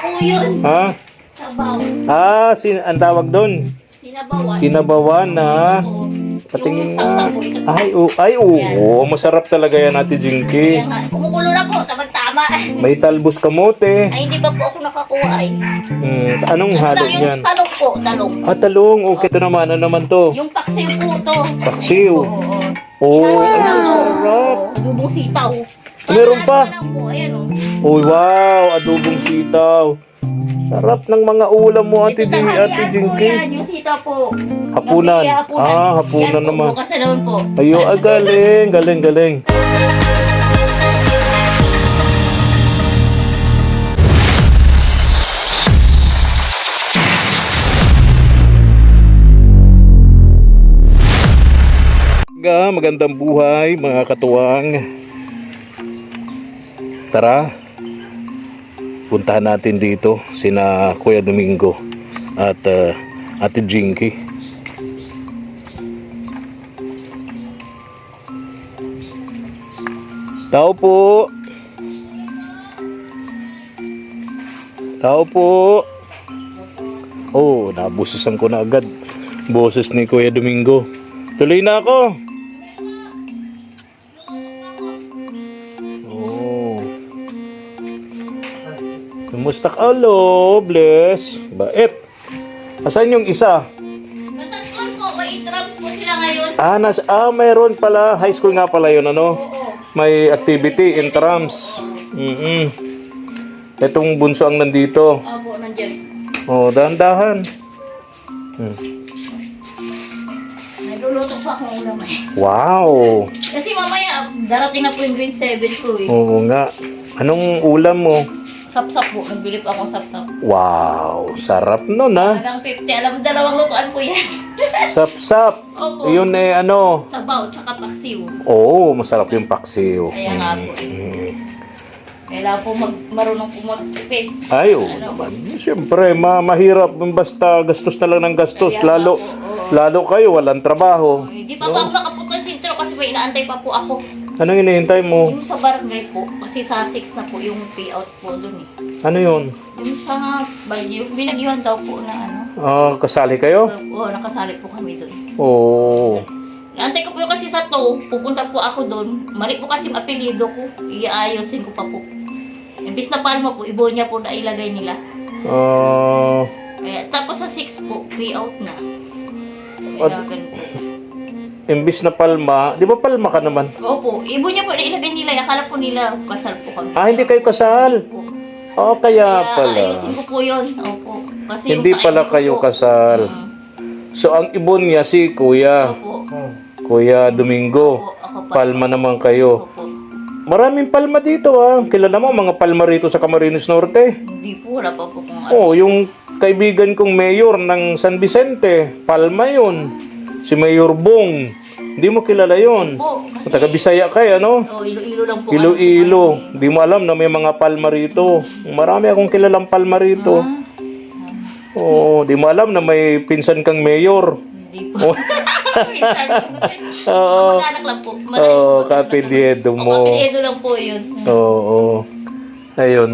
po yun. Ha? Sabaw. Ang tawag doon? Sinabawan. Sinabawan na. Ito po. Patingin Yung sapsap nga. po ito. Ay, oo. Masarap talaga yan, Ate Jinky. Kaya nga, kumukulo na po, tamag-tama. May talbos kamote. Ay, hindi ba po ako nakakuha ay? Anong halo niyan? Yung talong po, talong. Talong. Okay, ito naman. Ano naman to? Yung paksiw po to. Paksiw. Oo. Oh, ay, sarap. Adobong sitaw. Meron pa? Ano lang po, ayan o. Uy, wow. Adobong sitaw. Sarap ng mga ulam mo, Ate Ito tanghalian po Jinky. yan, yung sitaw po. Hapunan. Gabi, hapunan. Hapunan Yan naman. po, bukas na naman po. Ayo, galing. Galing. Magandang buhay mga katuwang. Tara, puntahan natin dito sina Kuya Domingo at Ate Jinky. Tao po. Tao po. Oh, nabusasan ko na agad. Boses ni Kuya Domingo. Tuloy na ako. Oh. Kumusta ka? Hello, bless. Bait. Asan yung isa? Nasa school po, may intrams po sila ngayon. Mayroon pala. High school nga pala yun, ano? Oo. May activity, intrams. Itong bunso ang nandito. Opo, nandiyan. Oh, dahan-dahan. Nagluluto pa akong ulam eh. Wow. Kasi mamaya, darating na po yung grade 7 ko eh. Oo nga. Anong ulam mo? Sapsap po, nagbili po akong sapsap. Wow, sarap nun ha. Hanggang 50, alam mo, dalawang lutuan po yan. Sap-sap. Opo. Yun ano. Sabaw, tsaka paksiw. Oo, masarap yung paksiw. Kaya nga po eh. Kailangan po marunong po mag-tipid. Ay, oo naman. Siyempre, mahirap. Basta gastos na lang ng gastos. Kaya nga Lalo, po, oo. lalo kayo, walang trabaho. Hindi pa po ako nakapunta sa sentro kasi may inaantay pa po ako. Anong hinihintay mo? Yung sa barangay po, kasi sa 6 na po yung payout po dun eh. Ano yun? Yung sa Bagyo, binagyuhan daw po na ano. Kasali kayo? Oo, nakasali po kami dun. Oo. Naantay ko po yung kasi sa pupunta po ako dun. Mali po kasi yung apelido ko. Iaayusin ko pa po. Imbis na Palma po, Ibonya po na ilagay nila. Kaya, tapos sa 6 po, payout na. Kaya ganito. Imbis na Palma, di ba Palma ka naman? Opo, Ibonya po na ilagay nila. Akala po nila kasal po kami. Hindi kayo kasal. Opo. Kaya pala. Ayusin ko po yun. Opo. Kasi Hindi yung pala kain ko kayo po, kasal. So, ang ibon niya si Kuya. Opo. Kuya Domingo. Opo, ako pa. Palma naman kayo. Opo. Maraming palma dito Kilala mo mga palma rito sa Camarines Norte. Hindi po, wala pa po kung ano. Yung kaibigan kong mayor ng San Vicente, palma yun. Si Mayor Bong. Hindi mo kilala yun. Po, kasi, Taga Bisaya kayo, ano? Iloilo lang po. Iloilo. Hindi mo alam na may mga palma rito. Marami akong kilalang palma rito. Di mo alam na may pinsan kang mayor. Hindi po. Oo. Kamag-anak lang po. Marami po. Kapilyedo mo. Kapilyedo lang po yun. Oo. Ayun,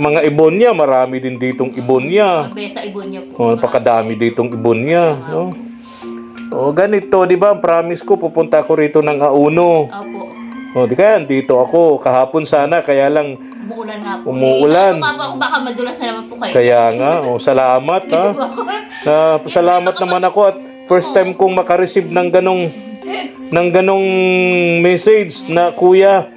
mga ibon niya, marami din ditong ibon niya. Mabesa ibon niya po. Napakadami ditong ibon niya. Ganito, di ba? Promise ko, pupunta ako rito ng Auno. Opo. Di kaya, dito ako. Kahapon sana, kaya lang Umuulan nga po. Umuulan. Baka madulas na naman po kayo. Kaya nga, salamat ha. Salamat naman ako at first time kong makareceive ng ganong message na kuya,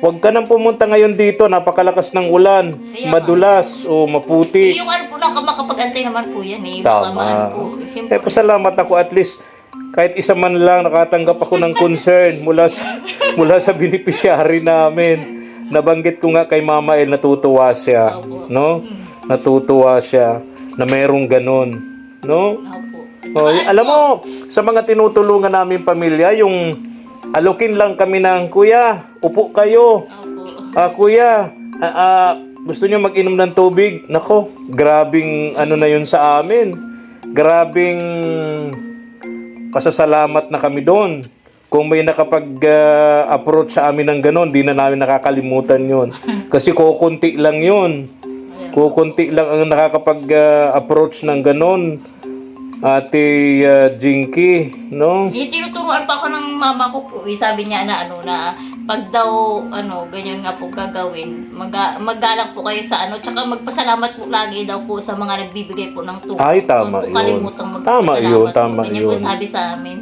huwag ka nang pumunta ngayon dito, napakalakas ng ulan, madulas o maputi. Yung ano po, makapag-antay naman po yan eh. Tama. Siyempre. Pasalamat ako at least kahit isa man lang nakatanggap ako ng concern mula sa beneficiary namin. Nabanggit ko nga kay Mama El, natutuwa siya, no? Natutuwa siya na mayroong ganun, no? Alam mo, sa mga tinutulungan namin pamilya, yung alokin lang kami ng, kuya, upo kayo. Kuya, gusto niyo mag-inom ng tubig? Nako, grabing ano na yun sa amin. Grabing pasasalamat na kami doon. Kung may nakapag-approach sa amin ng gano'n, di na namin nakakalimutan yun. Kasi kukunti lang yun. Kukunti lang ang nakakapag-approach ng ganon. Ate Jinky, no? Tinuturuan pa ako ng mama ko po. Sabi niya na pag daw ganyan nga po gagawin, maggalang po kayo sa tsaka magpasalamat po lagi daw po sa mga nagbibigay po ng tulong. Ay, tama Huwag po yun. kalimutang Tama magpasalamat yun, po. tama Ganyan po yun. sabi sa amin.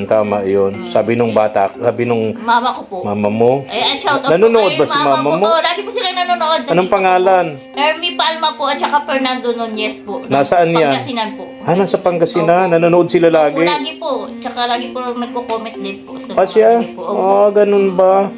Tama yun. Sabi nung bata, sabi nung Mama ko po. mama mo. Ay, shout out Nanonood po ba si mama mo? Oo, lagi po sila nanonood. Anong Nandito pangalan? po. Hermie Palma po at saka Fernando Nunez po. Nasaan yan? Pangasinan po. Nasa Pangasinan, Opo. nanonood sila Opo, lagi. lagi po. Tsaka lagi po nagko-comment din po sa Ah, siya? video po. Opo. Ganun ba?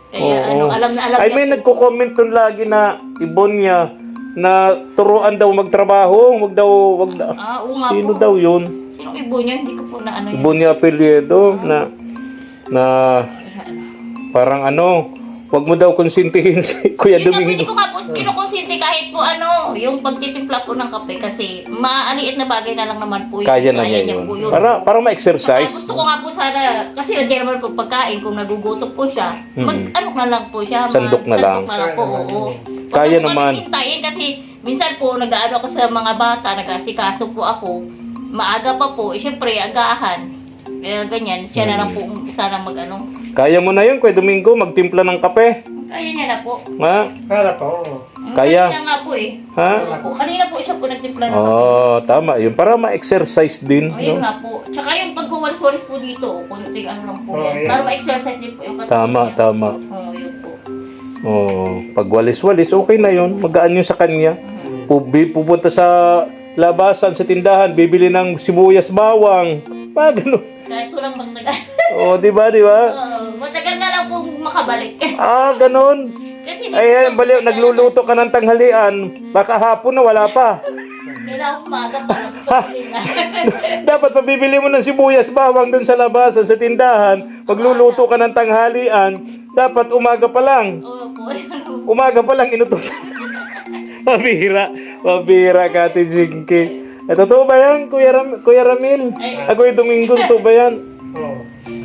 Kaya Oo. alam na alam Ay, may niya po. nagko-comment dun lagi na ibon niya na turuan daw magtrabaho. Wag daw. Oo nga Sino po. daw yun? Sinong ibo niya? Hindi ko po na yun. Ibon niya apelyido na parang wag mo daw konsintihin si Kuya Yun nga po, hindi Domingo. ko nga po kinukonsinti kahit po yung pagtitimpla po ng kape kasi maaliit na bagay na lang naman po yun. Kaya na niya yun. po yun. Para Saka ma-exercise. gusto ko nga po sana, kasi nandiyan naman po pagkain, kung nagugutom po siya, na lang po siya. Sandok na lang. Sandok na lang po, oo. Kaya Huwag naman. naman hintayin kasi minsan po nag-aano ako sa mga bata, nag-asikaso po ako. Maaga pa po, syempre agahan. Kaya ganyan, siya na lang po umpisa na Kaya mo na yun, Kuya Domingo, magtimpla ng kape. Kaya niya na po. Ha? Kala po. Kaya? Kanina nga po eh. Ha? Kanina po siya po nagtimpla ng kape. Tama yun. Para ma-exercise din. Ayun No? nga po. Tsaka yung pagwawalis-walis po dito, konting lang po Oh, yan. yeah. Para ma-exercise din po yung katawan Tama, niya. tama. Oo, yun po. Pag walis-walis, okay na yun. Magaan yun sa kanya. Pupunta sa labasan, sa tindahan, bibili ng sibuyas, bawang. Ganun. Kahit lang magtagal. Di ba? Matagal na lang po makabalik. Ganun. Kasi Ay, baliw, nagluluto ka ng tanghalian. Baka hapon na wala pa. kailangan umaga pa lang pabili na. Dapat pabibili mo ng sibuyas, bawang dun sa labasan, sa tindahan. Magluluto ka ng tanghalian. Dapat umaga pa lang. Oo po. Umaga pa lang inutos. Mabira ka, Ate Jinky. Totoo ba yan, Kuya Ramil? Ako yung Domingo, totoo ba yan?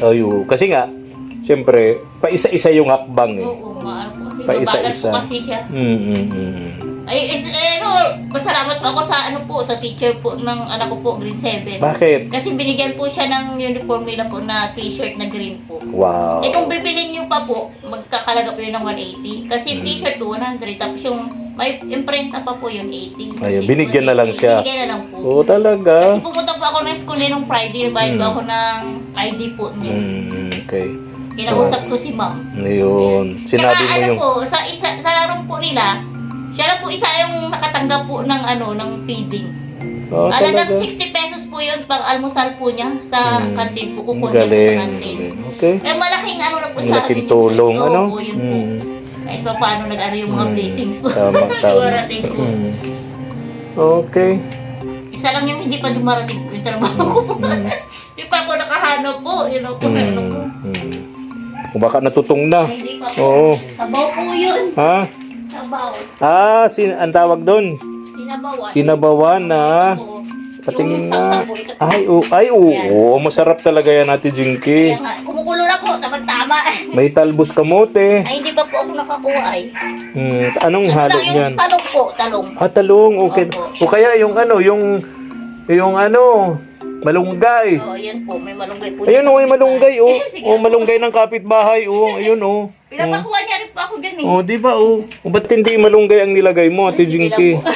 Oo. Kasi nga, siyempre, paisa-isa yung hakbang eh. Oo, maano po kasi. Paisa-isa. Mabagal po kasi siya. Pasalamat po ako sa teacher po ng anak ko po, grade 7. Bakit? Kasi binigyan po siya ng uniform nila po na t-shirt na green po. Wow. Kung bibilin nyo pa po, magkakalaga po yun ng 180. Kasi yung t-shirt po, 100. Tapos yung may imprenta pa po yung 80. Ayun, Kasi binigyan na lang siya. Binigyan na lang po. Oo, talaga. Kasi pumunta po ako ng school nung Friday. Nagbayad po ako ng ID po niya. Okay. Kinausap ko si ma'am. Ayun. Sinabi mo Tsaka yung... po, sa room po nila, siya lang po isa yung nakatanggap po ng ng feeding. Alagang talaga. 60 pesos po yun pang almusal po niya sa kantin po. Kukunin po sa Galing. kantin. Okay. Kaya malaking na po sa Malaking atin. tulong, Oo, ano? po, yun po. Kahit pa paano yung mga blessings po. Tama. Dumarating po. Okay. Isa lang yung hindi pa dumarating po yung trabaho ko po. Hindi pa ako nakahanap po. Yun po. Ano po. O baka natutong na. Hindi pa po. Oo. Sabaw po yun. Ha? Sabaw. Ang tawag doon? Sinabawan. Sinabawan na. Ito po. Patingin Yung nga. saksak po, ito. Ay, oo. Masarap talaga yan, Ate Jinky. Kaya nga, kumukulo na po, tamad-tama. May talbos kamote. Ay, hindi pa po ako nakakuha ay. Anong Ano halo lang yung niyan? talong po, talong. Talong. Okay. Opo. O kaya yung malunggay. Oo, yan po, may malunggay po. Ayun, may malunggay, oh. Sige. Oh, malunggay ng kapitbahay, oh. Ayun, oh. Pinapakuha niya rin po ako dyan eh. Oh, di ba, oh. Ba't hindi malunggay ang nilagay mo, Ate Sige lang Jinky? po.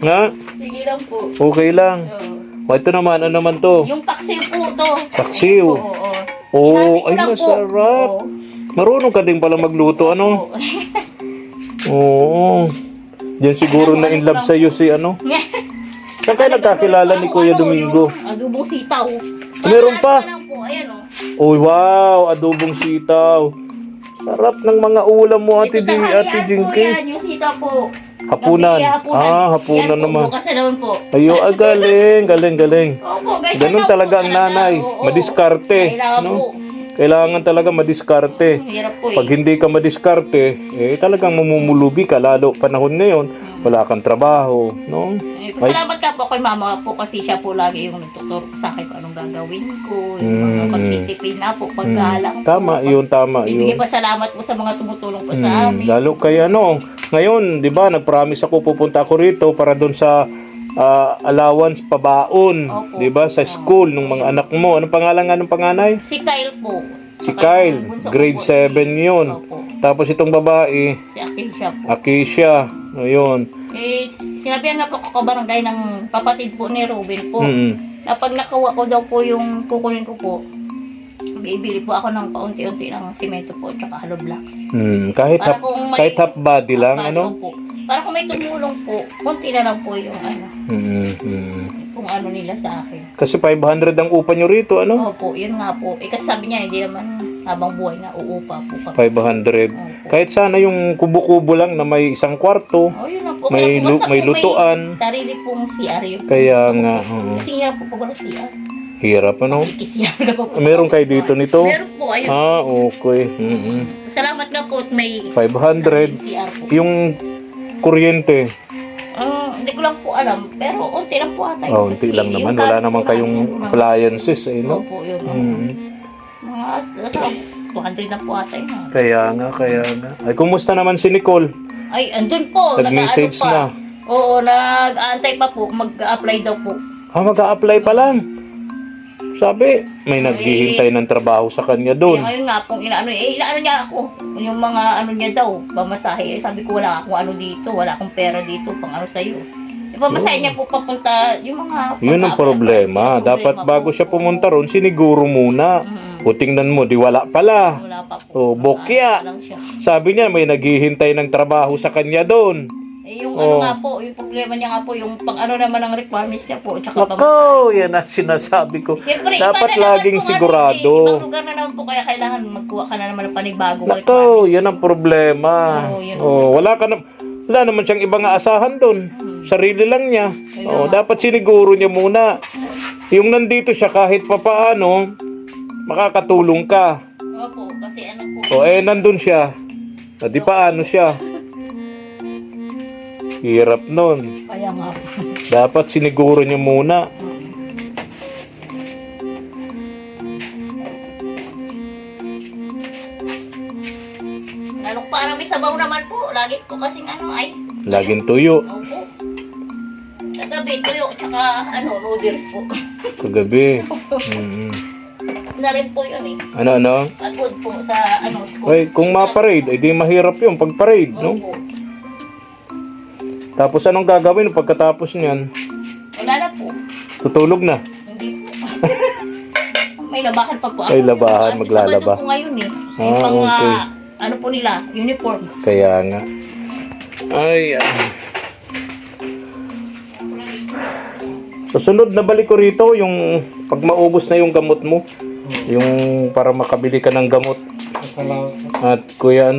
Ha? Sige lang po. Okay lang. Oo. O, ito naman, ano naman to? Yung paksiw po to. Paksiw. Oo, oo. Oh, Hinati ko ay, lang po. masarap. Oo. Marunong ka din pala magluto, ano? Oo. Oo. Diyan siguro na in love sa'yo si ano? Saan kayo nagkakilala ni Kuya Domingo? Yung adobong sitaw. Meron pa? Lang po, ayan o. Oh, wow, adobong sitaw. Sarap ng mga ulam mo, Ate Jinky. Yan, yung sitaw po. Hapunan. Gabi, Hapunan yan naman. Po, bukas na naman po. Ayo, galing. Opo, guys. Ganun yan lang talaga po ang nanay. Oo. Madiskarte. Kailangan No? po. Kailangan talaga madiskarte. Hirap po eh. Pag hindi ka madiskarte, talagang mamumulubi ka, lalo panahon ngayon. wala kang trabaho, no? Salamat ka po kay mama po kasi siya po lagi yung nagtuturo sa akin kung anong gagawin ko, yung mga pagtitipid nga po, paggalang po. Tama Bibigay yun. pa salamat po sa mga tumutulong po sa amin. Lalo kay ano, ngayon, 'di ba, nag-promise ako pupunta ako rito para doon sa allowance pabaon, Opo. 'di ba, sa school ng mga anak mo. Anong pangalan nga ng panganay? Si Kyle po. Si Saka Kyle, yung bunso ko grade po, 7 yun. Opo. Tapos itong babae, Si Akisha po. Akisha, ayun. Sinabihan nga po ako kabarangay ng kapatid po ni Ruben po. Mm. Na pag nakuha ko daw po yung kukunin ko po, bibili po ako ng paunti-unti ng simento po tsaka hollow blocks. Kahit Para half, kung may- kahit half body lang, Bali, ano? opo. Para kung may tumulong po, konti na lang po yung ano, kung ano nila sa akin. Kasi 500 ang upa nyo rito, ano? Opo, yun nga po. Kasi sabi niya, hindi naman habang buhay na uupa po kami. 500. Opo. Kahit sana yung kubo-kubo lang na may isang kwarto, Oh, yun na po. may, Kaya basta may po lutuan. sarili pong CR yun. Kaya nga, oo. Kasi hirap po pag wala CR. Hirap, ano? CR na po. Meron kayo dito nito? Meron po, ayun. Okay. Salamat nga po at may 500. CR po. Yung kuryente, Hindi ko lang po alam, pero unti lang po ata. unti lang naman. Wala naman kayong appliances, eh, no? Opo, yun. Mga nasa 200 na po ata yun. Kaya nga. Ay, kumusta naman si Nicole? Ay, andun po. Nag-message nag-ano pa. na. Oo, nag-aantay pa po. Mag-apply daw po. Mag-a-apply pa lang. Sabi, may naghihintay ng trabaho sa kanya Kaya doon. ngayon nga pong inaano niya ako. Yung mga ano niya daw, pamasahe. Sabi ko wala akong ano dito, wala akong pera dito, pang ano sa'yo. Ipamasahe niya po papunta, yung mga... Yun ang problema. Dapat bago siya pumunta ron, siniguro muna. O tingnan mo, di wala pala. Wala pa po. O, bokya. Lang siya. Sabi niya, may naghihintay ng trabaho sa kanya doon. Yung ano nga po, yung problema niya nga po, yung pang ano naman ang requirements niya po, tsaka Nako, yan ang sinasabi ko. Siyempre, iba Dapat na naman laging po nga sigurado. po, ibang lugar na naman po, kaya kailangan magkuha ka na naman ng panibagong Nako, yan ang problema. Oo, yun. Wala naman siyang ibang aasahan doon. Sarili lang niya. Dapat siniguro niya muna. Yung nandito siya kahit papaano, makakatulong ka. Opo, kasi ano po. Nandun siya. Di paano siya. Hirap nun. Kaya nga po. Dapat siniguro niya muna. Lalo parang may sabaw naman po. Lagi po kasing ano ay. Laging tuyo. Opo. Kagabi, tuyo, tsaka ano, noodles po. Kagabi. Mm. Na rin po yun eh. Ano? Pagod po sa ano, school. Ay, kung ma-parade, di mahirap yung pag-parade, no? Opo. Tapos anong gagawin pagkatapos niyan? Wala na po. Tutulog na. Hindi po. May labahan pa po ako. May labahan, Ano, maglalaba. Sabado po ngayon eh. Ah, Yung pang, okay. ano po nila, uniform. Kaya nga. Ay, Sa sunod na balik ko rito, yung pag maubos na yung gamot mo, yung para makabili ka ng gamot. At Kuya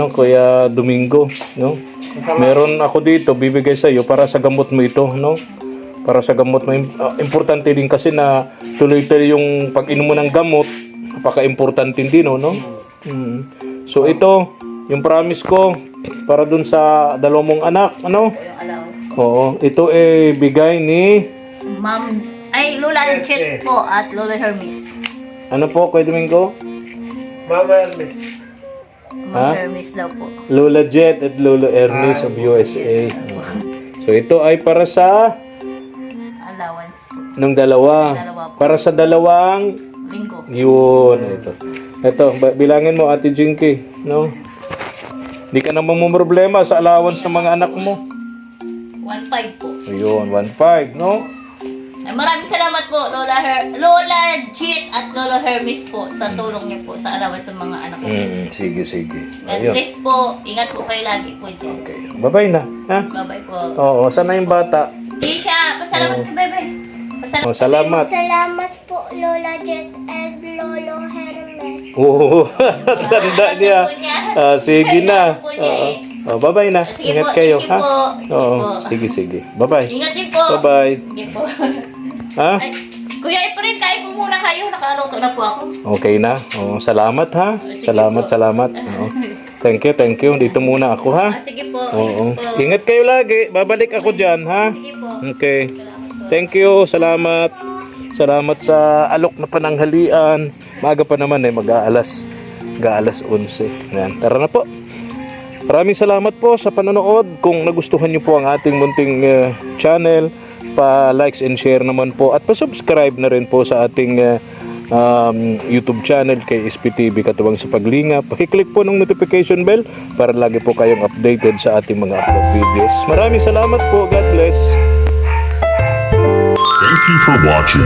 Domingo, no? Meron ako dito bibigay sa iyo para sa gamot mo ito, no? Para sa gamot mo. Importante din kasi na tuloy-tuloy yung pag-inom mo ng gamot. Napaka-importante din, no? So ito, yung promise ko para dun sa dalawang mong anak, ano? Yung allowance. Oo, ito bigay ni Ma'am, ay Lola Chet po at Lola Hermes. ano po, Kuya Domingo? Mama Hermes. Ma'am Hermes daw po. Lola Jet at Lolo Ernest of USA. So ito ay para sa Allowance po. ng dalawa. Dalawa po. Para sa dalawang Linggo. yun. Ito, bilangin mo Ate Jinky, no? Di ka naman mo problema sa allowance ng mga anak mo. 1.5 po. Ayun, 1.5, no? Ay, maraming salamat po Lola Chet at Lola Hermes po sa tulong niyo po sa allowance ng mga anak ko. Sige. God Ayun. bless po. Ingat po kayo lagi po dyan. Okay. Bye-bye na, ha? Bye-bye po. Oo, sana yung bata? Isha, pasalamat ka, bye-bye. Oh, salamat. Salamat po, Lola Jet and Lolo Hermes. Oo, tanda niya. po niya. Sige na. Alam po niya eh. Bye-bye na. Sige Ingat po, kayo, sige ha? po. Sige Oo, po. sige. Bye-bye. Ingat din po. Bye-bye. Sige po. Ha? Ay, Kuya Efren, kain po muna kayo. Nakaluto na po ako. Okay na. Oo, salamat, ha? Sige Salamat. po. Oo. Thank you. Dito muna ako, ha? Sige po. Oo. Sige po. Ingat kayo lagi. Babalik ako dyan, ha? Sige po. Okay. Thank you. Salamat. Salamat sa alok na pananghalian. Maaga pa naman mag-aalas 11. Yan. Tara na po. Maraming salamat po sa panonood. Kung nagustuhan niyo po ang ating munting channel, pa-likes and share naman po at pa-subscribe na rin po sa ating YouTube channel kay SPTV Katuwang sa Paglinga. Paki-click po ng notification bell para lagi po kayong updated sa ating mga upload videos. Maraming salamat po. God bless. Thank you for watching.